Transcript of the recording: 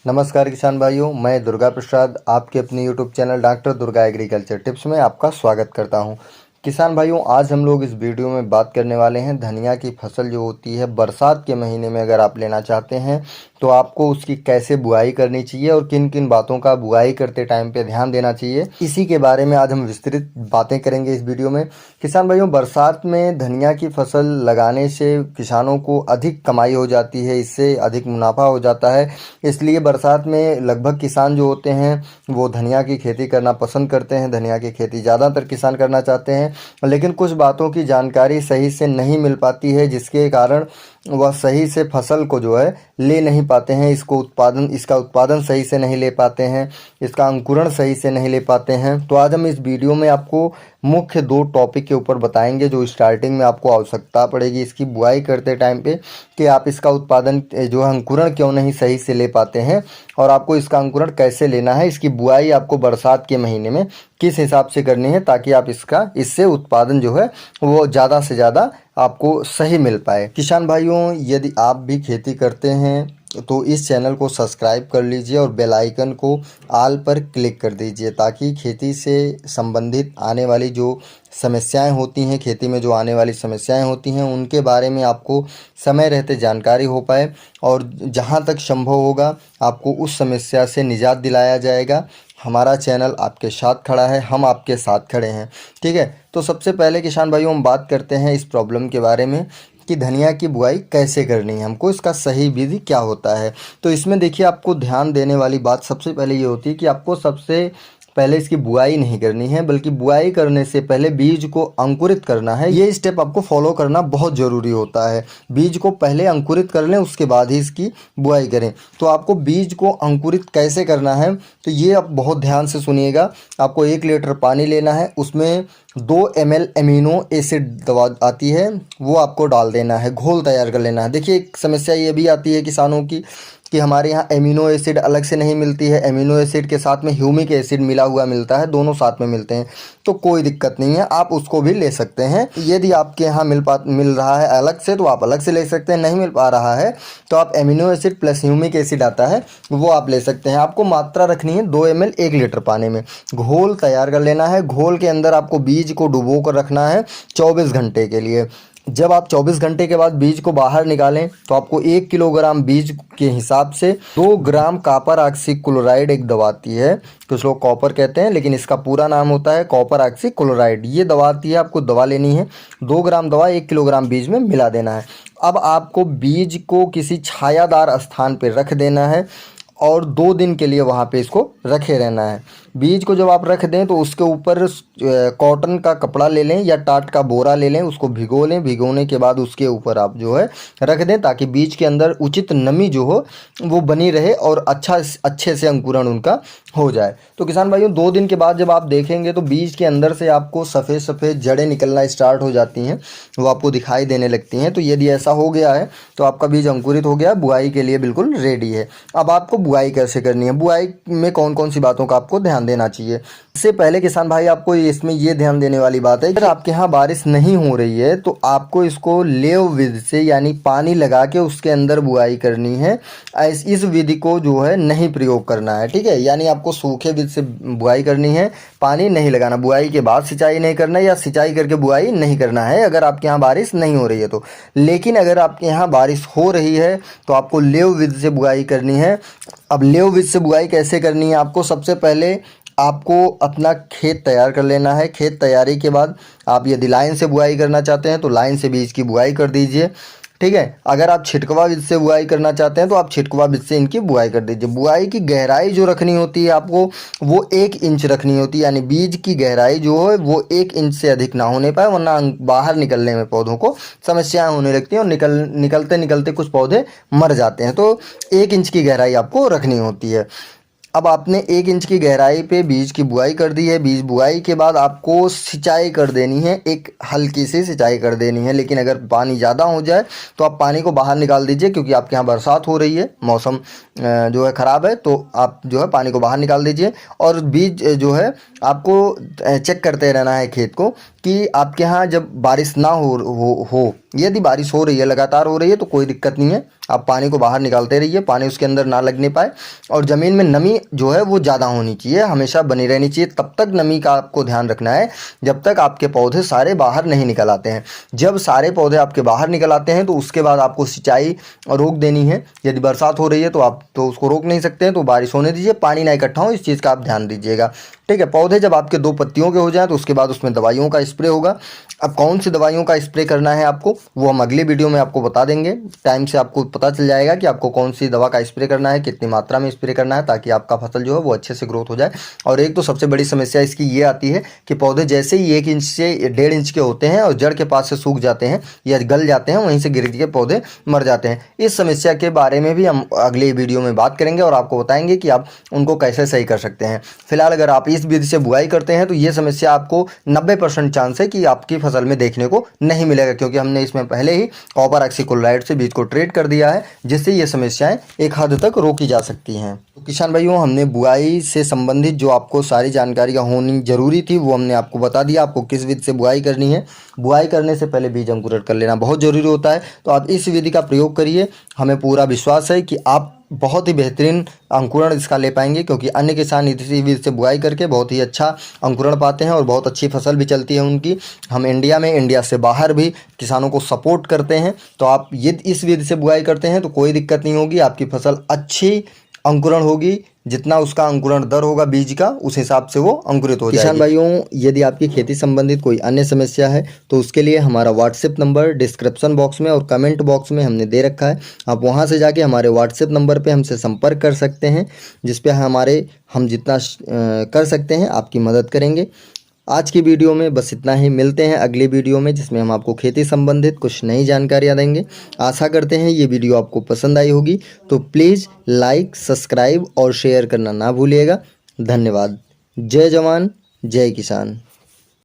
नमस्कार किसान भाइयों, मैं दुर्गा प्रसाद आपके अपने YouTube channel doctor Durga agriculture tips में आपका स्वागत करता हूं। किसान भाइयों, आज हम लोग इस वीडियो में बात करने वाले हैं धनिया की फसल जो होती है बरसात के महीने में अगर आप लेना चाहते हैं तो आपको उसकी कैसे बुआई करनी चाहिए और किन किन बातों का बुआई करते टाइम पे ध्यान देना चाहिए, इसी के बारे में आज हम विस्तृत बातें करेंगे इस वीडियो में। किसान भाइयों, बरसात में धनिया की फसल लगाने से किसानों को अधिक कमाई हो जाती है, इससे अधिक मुनाफा हो जाता है। इसलिए बरसात में लगभग किसान जो होते हैं वो धनिया की खेती करना पसंद करते हैं। धनिया की खेती ज़्यादातर किसान करना चाहते हैं, लेकिन कुछ बातों की जानकारी सही से नहीं मिल पाती है, जिसके कारण वह सही से फसल को जो है ले नहीं पाते हैं। इसका उत्पादन सही से नहीं ले पाते हैं, इसका अंकुरण सही से नहीं ले पाते हैं। तो आज हम इस वीडियो में आपको मुख्य 2 टॉपिक के ऊपर बताएंगे जो स्टार्टिंग में आपको आवश्यकता पड़ेगी इसकी बुआई करते टाइम पे, कि आप इसका उत्पादन जो है अंकुरण क्यों नहीं सही से ले पाते हैं और आपको इसका अंकुरण कैसे लेना है। इसकी बुआई आपको बरसात के महीने में किस हिसाब से करनी है ताकि आप इससे उत्पादन जो है वो ज़्यादा से ज़्यादा आपको सही मिल पाए। किसान भाइयों, यदि आप भी खेती करते हैं तो इस चैनल को सब्सक्राइब कर लीजिए और बेल आइकन को ऑल पर क्लिक कर दीजिए ताकि खेती से संबंधित आने वाली जो समस्याएं होती हैं, खेती में जो आने वाली समस्याएं होती हैं उनके बारे में आपको समय रहते जानकारी हो पाए और जहां तक संभव होगा आपको उस समस्या से निजात दिलाया जाएगा। हमारा चैनल आपके साथ खड़ा है, हम आपके साथ खड़े हैं। ठीक है, तो सबसे पहले किसान भाइयों हम बात करते हैं इस प्रॉब्लम के बारे में कि धनिया की बुआई कैसे करनी है, हमको इसका सही विधि क्या होता है। तो इसमें देखिए, आपको ध्यान देने वाली बात सबसे पहले ये होती है कि आपको सबसे पहले इसकी बुआई नहीं करनी है, बल्कि बुआई करने से पहले बीज को अंकुरित करना है। ये स्टेप आपको फॉलो करना बहुत ज़रूरी होता है। बीज को पहले अंकुरित कर लें, उसके बाद ही इसकी बुआई करें। तो आपको बीज को अंकुरित कैसे करना है तो ये आप बहुत ध्यान से सुनिएगा। आपको 1 लीटर पानी लेना है, उसमें 2 ml एमिनो एसिड दवा आती है वो आपको डाल देना है, घोल तैयार कर लेना है। देखिए, एक समस्या ये भी आती है किसानों की कि हमारे यहाँ एमिनो एसिड अलग से नहीं मिलती है, एमिनो एसिड के साथ में ह्यूमिक एसिड मिला हुआ मिलता है, दोनों साथ में मिलते हैं। तो कोई दिक्कत नहीं है, आप उसको भी ले सकते हैं। यदि आपके यहाँ मिल रहा है अलग से तो आप अलग से ले सकते हैं, नहीं मिल पा रहा है तो आप amino acid plus humic acid आता है वो आप ले सकते हैं। आपको मात्रा रखनी है 2 ml 1 लीटर पानी में। घोल तैयार कर लेना है, घोल के अंदर आपको बीज को डुबो कर रखना है 24 घंटे के लिए। जब आप 24 घंटे के बाद बीज को बाहर निकालें तो आपको 1 किलोग्राम बीज के हिसाब से 2 ग्राम कॉपर ऑक्सी क्लोराइड एक दवा आती है, कुछ लोग कॉपर कहते हैं लेकिन इसका पूरा नाम होता है कॉपर ऑक्सी क्लोराइड। ये दवा आती है, आपको दवा लेनी है। 2 ग्राम दवा 1 किलोग्राम बीज में मिला देना है। अब आपको बीज को किसी छायादार स्थान पर रख देना है और 2 दिन के लिए वहाँ पे इसको रखे रहना है। बीज को जब आप रख दें तो उसके ऊपर कॉटन का कपड़ा ले लें या टाट का बोरा ले लें, उसको भिगो लें। भिगोने के बाद उसके ऊपर आप जो है रख दें ताकि बीज के अंदर उचित नमी जो हो वो बनी रहे और अच्छे से अंकुरण उनका हो जाए। तो किसान भाइयों, 2 दिन के बाद जब आप देखेंगे तो बीज के अंदर से आपको सफ़ेद सफ़ेद जड़ें निकलना स्टार्ट हो जाती हैं, वो आपको दिखाई देने लगती हैं। तो यदि ऐसा हो गया है तो आपका बीज अंकुरित हो गया, बुआई के लिए बिल्कुल रेडी है। अब आपको बुआई कैसे करनी है, बुआई में कौन कौन सी बातों का आपको ध्यान देना चाहिए। इससे पहले किसान भाई आपको इसमें ये ध्यान देने वाली बात है कि अगर आपके यहाँ बारिश नहीं हो रही है तो आपको इसको लेव विधि से यानी पानी लगा के उसके अंदर बुआई करनी है। इस विधि को जो है नहीं प्रयोग करना है। ठीक है, यानी आपको सूखे विधि से बुआई करनी है, पानी नहीं लगाना। बुआई के बाद सिंचाई नहीं करना या सिंचाई करके बुआई नहीं करना है अगर आपके यहाँ बारिश नहीं हो रही है तो। लेकिन अगर आपके यहाँ बारिश हो रही है तो आपको लेव विधि से बुआई करनी है। अब लेव विधि से बुआई कैसे करनी है, आपको सबसे पहले आपको अपना खेत तैयार कर लेना है। खेत तैयारी के बाद आप यदि लाइन से बुआई करना चाहते हैं तो लाइन से बीज की बुआई कर दीजिए। ठीक है, अगर आप छिटकवा विधि से बुआई करना चाहते हैं तो आप छिटकवा विधि से इनकी बुआई कर दीजिए। बुआई की गहराई जो रखनी होती है आपको वो 1 इंच रखनी होती है, यानी बीज की गहराई जो है वो 1 इंच से अधिक ना होने पाए, वरना बाहर निकलने में पौधों को समस्याएं होने लगती हैं और निकलते निकलते कुछ पौधे मर जाते हैं। तो 1 इंच की गहराई आपको रखनी होती है। अब आपने 1 इंच की गहराई पे बीज की बुआई कर दी है। बीज बुआई के बाद आपको सिंचाई कर देनी है, एक हल्की सी सिंचाई कर देनी है। लेकिन अगर पानी ज़्यादा हो जाए तो आप पानी को बाहर निकाल दीजिए, क्योंकि आपके यहाँ बरसात हो रही है, मौसम जो है ख़राब है, तो आप जो है पानी को बाहर निकाल दीजिए। और बीज जो है आपको चेक करते रहना है खेत को कि आपके यहाँ जब बारिश ना हो यदि बारिश हो रही है, लगातार हो रही है, तो कोई दिक्कत नहीं है, आप पानी को बाहर निकालते रहिए, पानी उसके अंदर ना लगने पाए। और ज़मीन में नमी जो है वो ज़्यादा होनी चाहिए, हमेशा बनी रहनी चाहिए। तब तक नमी का आपको ध्यान रखना है जब तक आपके पौधे सारे बाहर नहीं निकल आते हैं। जब सारे पौधे आपके बाहर निकल आते हैं तो उसके बाद आपको सिंचाई रोक देनी है। यदि बरसात हो रही है तो आप तो उसको रोक नहीं सकते हैं, तो बारिश होने दीजिए, पानी ना इकट्ठा हो, इस चीज़ का आप ध्यान दीजिएगा। ठीक है, पौधे जब आपके 2 पत्तियों के हो जाएं तो उसके बाद उसमें दवाइयों का स्प्रे होगा। अब कौन सी दवाइयों का स्प्रे करना है आपको, वो हम अगले वीडियो में आपको बता देंगे। टाइम से आपको पता चल जाएगा कि आपको कौन सी दवा का स्प्रे करना है, कितनी मात्रा में स्प्रे करना है, ताकि आपका फसल जो है वो अच्छे से ग्रोथ हो जाए। और एक तो सबसे बड़ी समस्या इसकी ये आती है कि पौधे जैसे ही 1 इंच से 1.5 इंच के होते हैं और जड़ के पास से सूख जाते हैं या गल जाते हैं, वहीं से गिर के पौधे मर जाते हैं। इस समस्या के बारे में भी हम अगले वीडियो में बात करेंगे और आपको बताएंगे कि आप उनको कैसे सही कर सकते हैं। फिलहाल अगर आप इस विधि से बुआई करते हैं तो ये समस्या आपको 90% चांस है कि आपकी फसल में देखने को नहीं मिलेगा, क्योंकि हमने इसमें पहले ही कॉपर ऑक्सीक्लोराइड से बीज को ट्रीट कर दिया है, जिससे ये समस्याएं एक हद तक रोकी जा सकती हैं। तो किसान भाइयों, हमने बुआई से संबंधित जो आपको सारी जानकारियाँ होनी जरूरी थी वो हमने आपको बता दिया। आपको किस विधि से बुआई करनी है, बुआई करने से पहले बीज अंकुरण कर लेना बहुत ज़रूरी होता है। तो आप इस विधि का प्रयोग करिए, हमें पूरा विश्वास है कि आप बहुत ही बेहतरीन अंकुरण इसका ले पाएंगे, क्योंकि अन्य किसान इसी विधि से बुआई करके बहुत ही अच्छा अंकुरण पाते हैं और बहुत अच्छी फसल भी चलती है उनकी। हम इंडिया में, इंडिया से बाहर भी किसानों को सपोर्ट करते हैं। तो आप ये इस विधि से बुआई करते हैं तो कोई दिक्कत नहीं होगी, आपकी फसल अच्छी अंकुरण होगी। जितना उसका अंकुरण दर होगा बीज का, उस हिसाब से वो अंकुरित हो जाएगी। किसान भाइयों, यदि आपकी खेती संबंधित कोई अन्य समस्या है तो उसके लिए हमारा व्हाट्सएप नंबर डिस्क्रिप्शन बॉक्स में और कमेंट बॉक्स में हमने दे रखा है। आप वहां से जाके हमारे व्हाट्सएप नंबर पे हमसे संपर्क कर सकते हैं, जिस पे हम जितना कर सकते हैं आपकी मदद करेंगे। आज की वीडियो में बस इतना ही, मिलते हैं अगली वीडियो में जिसमें हम आपको खेती संबंधित कुछ नई जानकारियाँ देंगे। आशा करते हैं ये वीडियो आपको पसंद आई होगी, तो प्लीज़ लाइक, सब्सक्राइब और शेयर करना ना भूलिएगा। धन्यवाद। जय जवान, जय किसान।